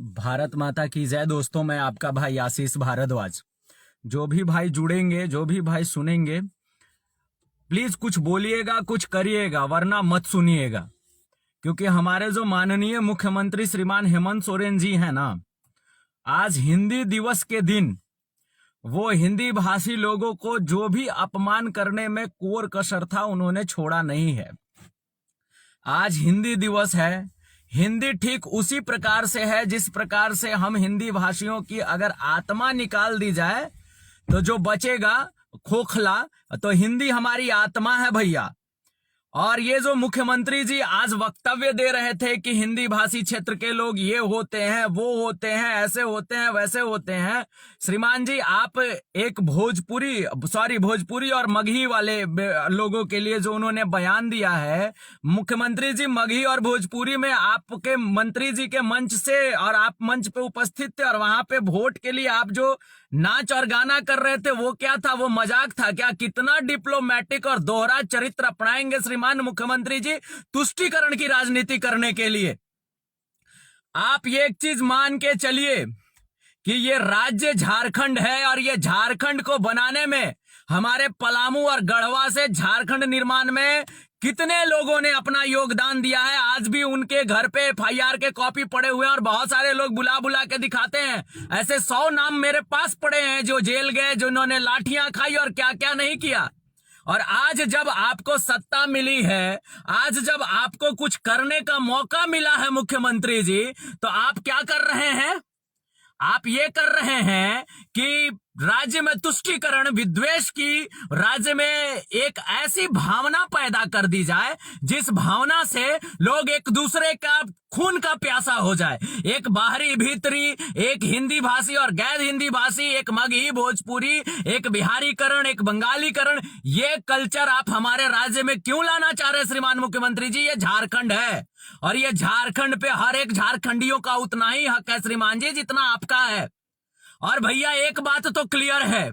भारत माता की जय। दोस्तों, मैं आपका भाई आशीष भारद्वाज। जो भी भाई जुड़ेंगे, जो भी भाई सुनेंगे, प्लीज कुछ बोलिएगा, कुछ करिएगा, वरना मत सुनिएगा। क्योंकि हमारे जो माननीय मुख्यमंत्री श्रीमान हेमंत सोरेन जी हैं ना, आज हिंदी दिवस के दिन वो हिंदी भाषी लोगों को जो भी अपमान करने में कोर कसर था, उन्होंने छोड़ा नहीं है। आज हिंदी दिवस है। हिंदी ठीक उसी प्रकार से है जिस प्रकार से हम हिंदी भाषियों की अगर आत्मा निकाल दी जाए तो जो बचेगा खोखला, तो हिंदी हमारी आत्मा है भैया। और ये जो मुख्यमंत्री जी आज वक्तव्य दे रहे थे कि हिंदी भाषी क्षेत्र के लोग ये होते हैं, वो होते हैं, ऐसे होते हैं, वैसे होते हैं। श्रीमान जी, आप एक भोजपुरी और मगही वाले लोगों के लिए जो उन्होंने बयान दिया है, मुख्यमंत्री जी मगही और भोजपुरी में आपके मंत्री जी के मंच से, और आप मंच पे उपस्थित थे और वहां पे वोट के लिए आप जो नाच और गाना कर रहे थे, वो क्या था? वो मजाक था क्या? कितना डिप्लोमेटिक और दोहरा चरित्र अपनाएंगे श्रीमान मुख्यमंत्री जी तुष्टीकरण की राजनीति करने के लिए। आप ये एक चीज मान के चलिए कि ये राज्य झारखंड है और ये झारखंड को बनाने में हमारे पलामू और गढ़वा से झारखंड निर्माण में कितने लोगों ने अपना योगदान दिया है। आज भी उनके घर पे एफआईआर के कॉपी पड़े हुए हैं और बहुत सारे लोग बुला बुला के दिखाते हैं। ऐसे 100 नाम मेरे पास पड़े हैं जो जेल गए, जिन्होंने लाठियां खाई और क्या क्या नहीं किया। और आज जब आपको सत्ता मिली है, आज जब आपको कुछ करने का मौका मिला है मुख्यमंत्री जी, तो आप क्या कर रहे हैं? आप ये कर रहे हैं कि राज्य में तुष्टीकरण, विद्वेष की राज्य में एक ऐसी भावना पैदा कर दी जाए जिस भावना से लोग एक दूसरे का खून का प्यासा हो जाए। एक बाहरी भीतरी, एक हिंदी भाषी और गैर हिंदी भाषी, एक मगही भोजपुरी, एक बिहारीकरण, एक बंगालीकरण, ये कल्चर आप हमारे राज्य में क्यों लाना चाह रहे हैं श्रीमान मुख्यमंत्री जी? ये झारखंड है और ये झारखंड पे हर एक झारखंडियों का उतना ही हक है श्रीमान जी जितना आपका है। और भैया एक बात तो क्लियर है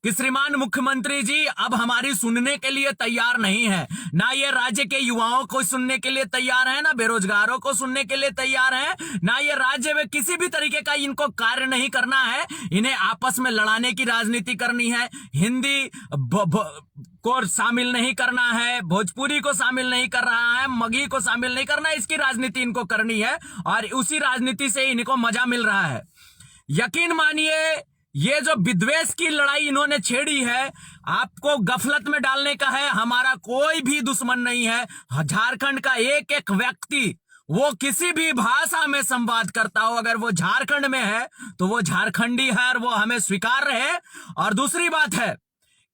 कि श्रीमान मुख्यमंत्री जी अब हमारी सुनने के लिए तैयार नहीं है। ना ये राज्य के युवाओं को सुनने के लिए तैयार है, ना बेरोजगारों को सुनने के लिए तैयार है, ना ये राज्य में किसी भी तरीके का इनको कार्य नहीं करना है। इन्हें आपस में लड़ाने की राजनीति करनी है। हिंदी को शामिल नहीं करना है, भोजपुरी को शामिल नहीं कर रहा है, मगही को शामिल नहीं करना है, इसकी राजनीति इनको करनी है और उसी राजनीति से इनको मजा मिल रहा है। यकीन मानिए, ये जो विद्वेष की लड़ाई इन्होंने छेड़ी है, आपको गफलत में डालने का है। हमारा कोई भी दुश्मन नहीं है। झारखंड का एक एक व्यक्ति वो किसी भी भाषा में संवाद करता हो, अगर वो झारखंड में है तो वो झारखंडी है और वो हमें स्वीकार रहे। और दूसरी बात है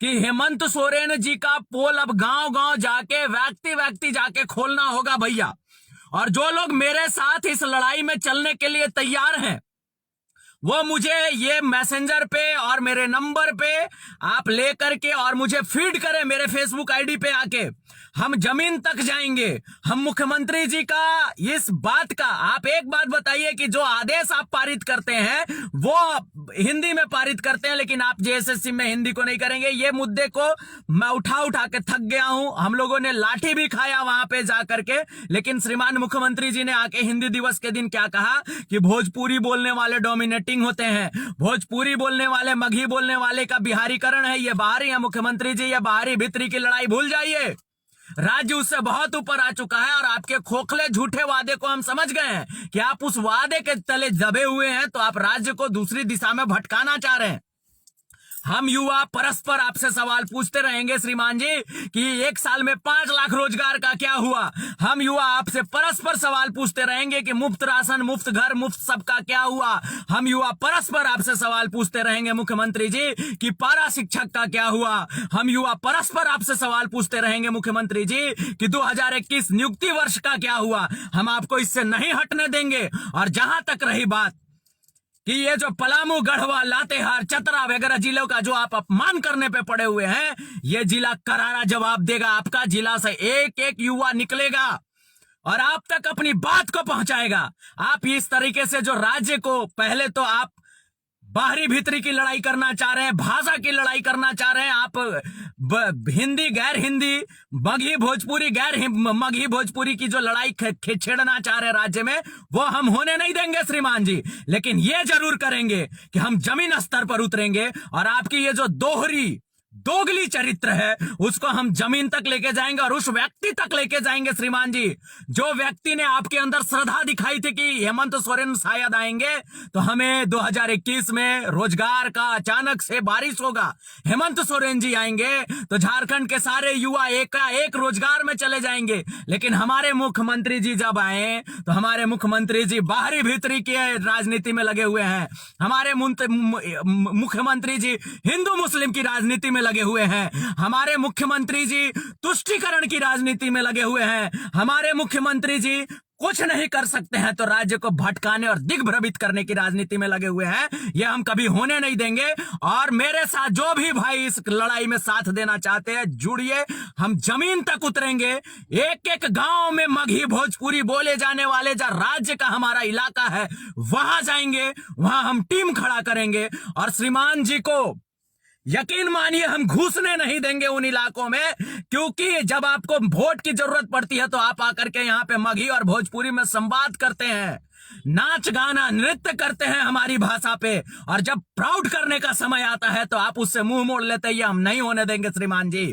कि हेमंत सोरेन जी का पोल अब गांव गांव जाके, व्यक्ति जाके खोलना होगा भैया। और जो लोग मेरे साथ इस लड़ाई में चलने के लिए तैयार हैं, वो मुझे ये मैसेंजर पे और मेरे नंबर पे आप लेकर के और मुझे फीड करें मेरे फेसबुक आईडी पे आके। हम जमीन तक जाएंगे। हम मुख्यमंत्री जी का इस बात का, आप एक बात बताइए कि जो आदेश आप पारित करते हैं वो हिंदी में पारित करते हैं, लेकिन आप जेएसएससी में हिंदी को नहीं करेंगे। ये मुद्दे को मैं उठा के थक गया हूं। हम लोगों ने लाठी भी खाया वहां पे जाकर के, लेकिन श्रीमान मुख्यमंत्री जी ने आके हिंदी दिवस के दिन क्या कहा कि भोजपुरी बोलने वाले डोमिनेटिंग होते हैं, भोजपुरी बोलने वाले, मगही बोलने वाले का बिहारीकरण है। ये बाहरी है मुख्यमंत्री जी, ये बाहरी भीतरी की लड़ाई भूल जाइए। राज्य उससे बहुत ऊपर आ चुका है और आपके खोखले झूठे वादे को हम समझ गए हैं कि आप उस वादे के तले दबे हुए हैं, तो आप राज्य को दूसरी दिशा में भटकाना चाह रहे हैं। हम युवा परस्पर आपसे सवाल पूछते रहेंगे श्रीमान जी कि 1 साल में 5 लाख रोजगार का क्या हुआ। हम युवा आपसे परस्पर सवाल पूछते रहेंगे कि मुफ्त राशन, मुफ्त घर, मुफ्त सबका क्या हुआ। हम युवा परस्पर आपसे सवाल पूछते रहेंगे मुख्यमंत्री जी कि पारा शिक्षक का क्या हुआ। हम युवा परस्पर आपसे सवाल पूछते रहेंगे मुख्यमंत्री जी कि 2021 नियुक्ति वर्ष का क्या हुआ। हम आपको इससे नहीं हटने देंगे। और जहां तक रही बात कि ये जो पलामू, गढ़वा, लातेहार, चतरा वगैरह जिलों का जो आप अपमान करने पे पड़े हुए हैं, ये जिला करारा जवाब देगा। आपका जिला से एक एक युवा निकलेगा और आप तक अपनी बात को पहुंचाएगा। आप इस तरीके से जो राज्य को, पहले तो आप बाहरी भीतरी की लड़ाई करना चाह रहे हैं, भाषा की लड़ाई करना चाह रहे हैं आप। हिंदी गैर हिंदी, मगही भोजपुरी गैर मगही भोजपुरी की जो लड़ाई छेड़ना चाह रहे हैं राज्य में, वो हम होने नहीं देंगे श्रीमान जी। लेकिन ये जरूर करेंगे कि हम जमीन स्तर पर उतरेंगे और आपकी ये जो दोगली चरित्र है उसको हम जमीन तक लेके जाएंगे और उस व्यक्ति तक लेके जाएंगे श्रीमान जी, जो व्यक्ति ने आपके अंदर श्रद्धा दिखाई थी कि हेमंत सोरेन शायद आएंगे तो हमें 2021 में रोजगार का अचानक से बारिश होगा, हेमंत सोरेन जी आएंगे तो झारखंड के सारे युवा एक रोजगार में चले जाएंगे। लेकिन हमारे मुख्यमंत्री जी जब आए तो हमारे मुख्यमंत्री जी बाहरी भीतरी के राजनीति में लगे हुए हैं। हमारे मुख्यमंत्री जी हिंदू मुस्लिम की राजनीति में लगे हुए हैं। हमारे मुख्यमंत्री जी तुष्टीकरण की राजनीति में लगे हुए हैं। हमारे मुख्यमंत्री जी कुछ नहीं कर सकते हैं तो राज्य को भटकाने और दिग्भ्रमित करने की राजनीति में लगे हुए हैं। यह हम कभी होने नहीं देंगे। और मेरे साथ जो भी भाई इस लड़ाई में साथ देना चाहते हैं जुड़िए, हम जमीन तक उतरेंगे। एक एक गांव में मगही भोजपुरी बोले जाने वाले जो राज्य का हमारा इलाका है वहां जाएंगे, वहां हम टीम खड़ा करेंगे और श्रीमान जी को यकीन मानिए हम घुसने नहीं देंगे उन इलाकों में, क्योंकि जब आपको वोट की जरूरत पड़ती है तो आप आकर के यहाँ पे मगही और भोजपुरी में संवाद करते हैं, नाच गाना नृत्य करते हैं हमारी भाषा पे, और जब प्राउड करने का समय आता है तो आप उससे मुंह मोड़ लेते हैं। ये हम नहीं होने देंगे श्रीमान जी।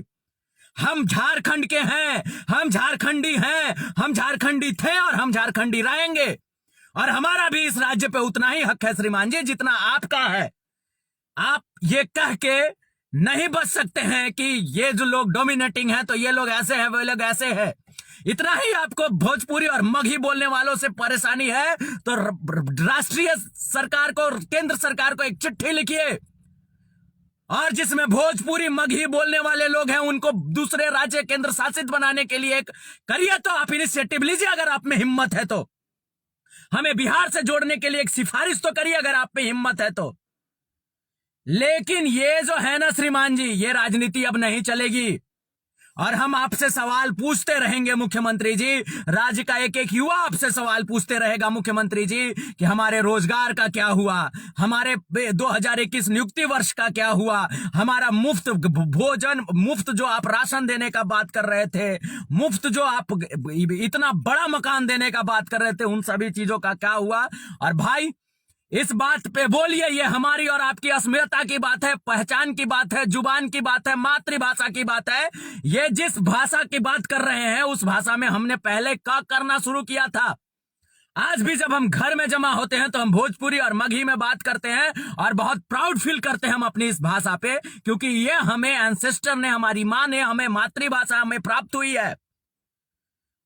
हम झारखंड के हैं, हम झारखंडी हैं, हम झारखंडी थे और हम झारखंडी रहेंगे और हमारा भी इस राज्य पे उतना ही हक है श्रीमान जी जितना आपका है। आप ये कह के नहीं बच सकते हैं कि ये जो लोग डोमिनेटिंग हैं तो ये लोग ऐसे हैं, वो लोग ऐसे हैं। इतना ही आपको भोजपुरी और मगही बोलने वालों से परेशानी है तो राष्ट्रीय सरकार को, केंद्र सरकार को एक चिट्ठी लिखिए और जिसमें भोजपुरी मगही बोलने वाले लोग हैं उनको दूसरे राज्य केंद्र शासित बनाने के लिए एक करिए। तो आप इनिशिएटिव लीजिए अगर आप में हिम्मत है तो, हमें बिहार से जोड़ने के लिए एक सिफारिश तो करिए अगर आप में हिम्मत है तो। लेकिन ये जो है ना श्रीमान जी, ये राजनीति अब नहीं चलेगी और हम आपसे सवाल पूछते रहेंगे मुख्यमंत्री जी। राज्य का एक एक युवा आपसे सवाल पूछते रहेगा मुख्यमंत्री जी कि हमारे रोजगार का क्या हुआ, हमारे 2021 नियुक्ति वर्ष का क्या हुआ, हमारा मुफ्त भोजन, मुफ्त जो आप राशन देने का बात कर रहे थे, मुफ्त जो आप इतना बड़ा मकान देने का बात कर रहे थे, उन सभी चीजों का क्या हुआ। और भाई इस बात पे बोलिए, ये हमारी और आपकी अस्मिता की बात है, पहचान की बात है, जुबान की बात है, मातृभाषा की बात है। ये जिस भाषा की बात कर रहे हैं उस भाषा में हमने पहले का करना शुरू किया था। आज भी जब हम घर में जमा होते हैं तो हम भोजपुरी और मगही में बात करते हैं और बहुत प्राउड फील करते हैं हम अपनी इस भाषा पे, क्योंकि ये हमें एंसेस्टर ने, हमारी माँ ने, हमें मातृभाषा हमें प्राप्त हुई है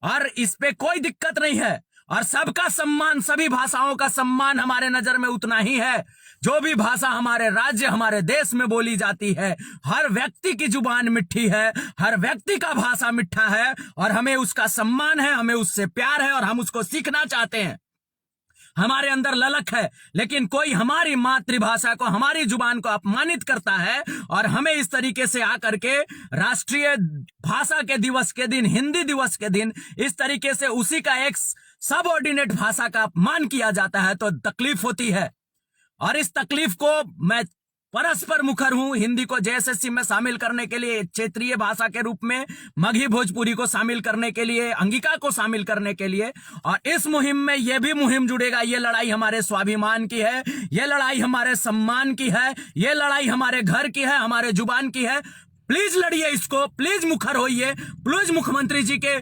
और इस पे कोई दिक्कत नहीं है। और सबका सम्मान, सभी भाषाओं का सम्मान हमारे नजर में उतना ही है। जो भी भाषा हमारे राज्य, हमारे देश में बोली जाती है, हर व्यक्ति की जुबान मिठी है, हर व्यक्ति का भाषा मिठा है और हमें उसका सम्मान है, हमें उससे प्यार है और हम उसको सीखना चाहते हैं। हमारे अंदर ललक है। लेकिन कोई हमारी मातृभाषा को, हमारी जुबान को अपमानित करता है और हमें इस तरीके से आकर के राष्ट्रीय भाषा के दिवस के दिन, हिंदी दिवस के दिन इस तरीके से उसी का एक सबऑर्डिनेट भाषा का अपमान किया जाता है तो तकलीफ होती है। और इस तकलीफ को मैं परस्पर मुखर हूं हिंदी को जेएसएससी में शामिल करने के लिए, क्षेत्रीय भाषा के रूप में मगही भोजपुरी को शामिल करने के लिए, अंगिका को शामिल करने के लिए। और इस मुहिम में यह भी मुहिम जुड़ेगा। ये लड़ाई हमारे स्वाभिमान की है, ये लड़ाई हमारे सम्मान की है, ये लड़ाई हमारे घर की है, हमारे जुबान की है। प्लीज लड़िए इसको, प्लीज मुखर होइए, प्लीज मुख्यमंत्री जी के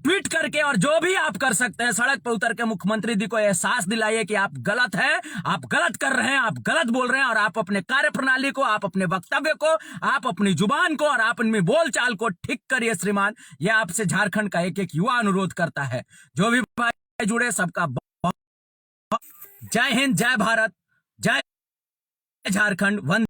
ट्वीट करके और जो भी आप कर सकते हैं सड़क पर उतर के मुख्यमंत्री जी को एहसास दिलाइए कि आप गलत हैं, आप गलत कर रहे हैं, आप गलत बोल रहे हैं और आप अपने कार्य प्रणाली को, आप अपने वक्तव्य को, आप अपनी जुबान को और आप इनमें बोलचाल को ठीक करिए श्रीमान। यह आपसे झारखंड का एक एक युवा अनुरोध करता है। जो भी भाई जुड़े सबका जय हिंद, जय भारत, जय झारखंड, वंदे।